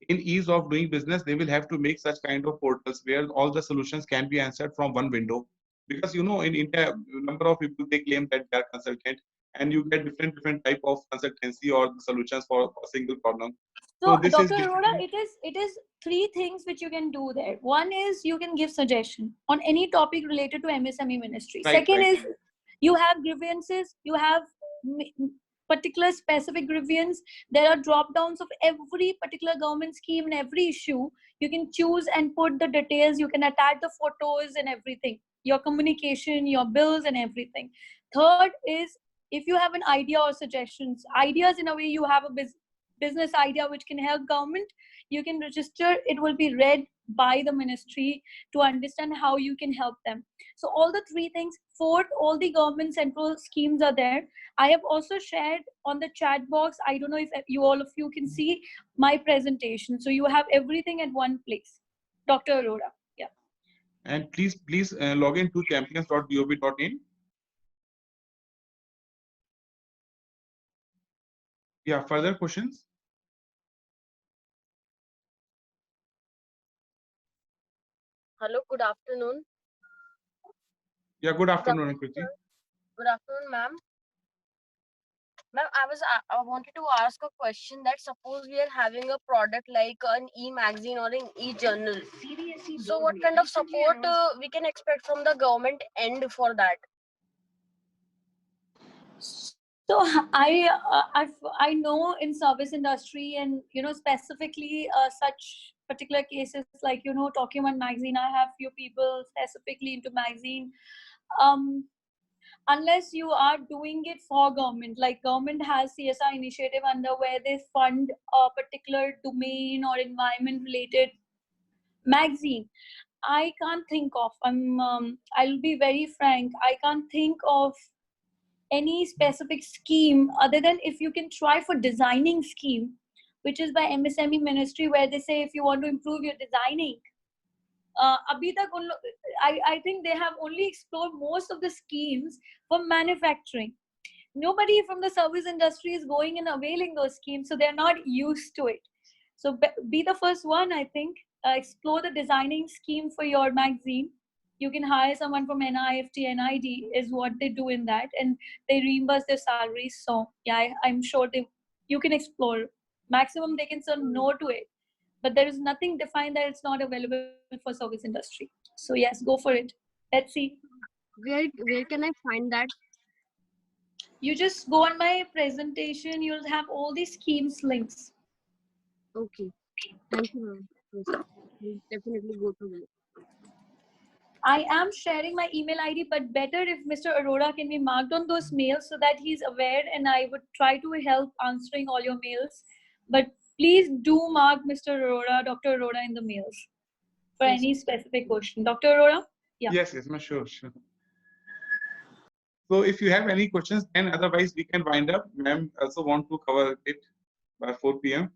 In ease of doing business, they will have to make such kind of portals where all the solutions can be answered from one window. Because in India, number of people they claim that they are consultant, and you get different type of consultancy or solutions for a single problem. So, this Dr. Arora, it is three things which you can do there. One is you can give suggestion on any topic related to MSME ministry. Second is you have grievances, you have particular specific grievance. There are drop downs of every particular government scheme and every issue. You can choose and put the details. You can attach the photos and everything, your communication, your bills and everything. Third is if you have an idea or suggestions, ideas in a way you have a business idea which can help government, you can register. It will be read by the ministry to understand how you can help them. So all the three things. Fourth, all the government central schemes are there. I have also shared on the chat box. I don't know if all of you can see my presentation. So you have everything at one place. Dr. Arora. Yeah. And please log in to champions.gov.in. Yeah, further questions? Hello, good afternoon. Yeah, good afternoon, Ankriti. Good afternoon, ma'am. Ma'am, I wanted to ask a question that suppose we are having a product like an e-magazine or an e-journal. So what kind of support we can expect from the government end for that? So I know in service industry and specifically such particular cases like Document magazine. I have few people specifically into magazine. unless you are doing it for government. Like government has CSR initiative under where they fund a particular domain or environment related magazine. I can't think of, I'll be very frank, I can't think of any specific scheme other than if you can try for designing scheme, which is by MSME ministry, where they say if you want to improve your designing, abhi tak I think they have only explored most of the schemes for manufacturing. Nobody from the service industry is going and availing those schemes, so they're not used to it. So be the first one, I think. Explore the designing scheme for your magazine. You can hire someone from NIFT, NID is what they do in that, and they reimburse their salaries. So yeah, I'm sure you can explore. Maximum they can say no to it, but there is nothing defined that it's not available for service industry. So yes, go for it. Let's see. Where can I find that? You just go on my presentation, you'll have all these schemes links. Okay. Thank you, ma'am. Yes, we'll definitely go to it. I am sharing my email ID, but better if Mr. Arora can be marked on those mails so that he's aware, and I would try to help answering all your mails. But please do mark Mr. Arora, Dr. Arora in the mails for Yes. any specific question. Dr. Arora? Yeah. Yes, ma'am, sure. So if you have any questions, then otherwise we can wind up. Ma'am also want to cover it by 4 p.m.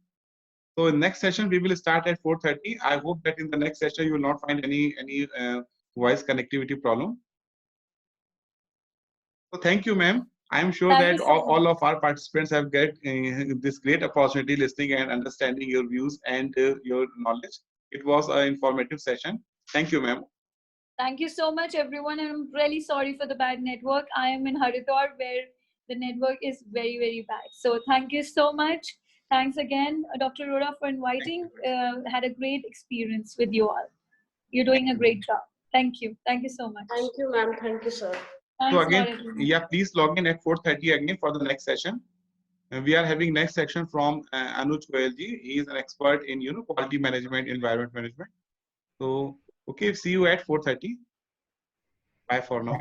So in next session, we will start at 4:30. I hope that in the next session, you will not find any voice connectivity problem. So thank you, ma'am. I am sure Thank that you so all of our participants have get this great opportunity listening and understanding your views and your knowledge. It was an informative session. Thank you, ma'am. Thank you so much, everyone. And I'm really sorry for the bad network. I am in Haridwar where the network is very, very bad. So thank you so much. Thanks again, Dr. Arora, for inviting. Had a great experience with you all. You're doing a great job. Thank you. Thank you so much. Thank you, ma'am. Thank you, sir. Thanks So a lot, again, everyone. yeah, please log in at 4:30 again for the next session. We are having next section from Anuj Goyalji. He is an expert in quality management, environment management. So okay, see you at 4:30. Bye for now.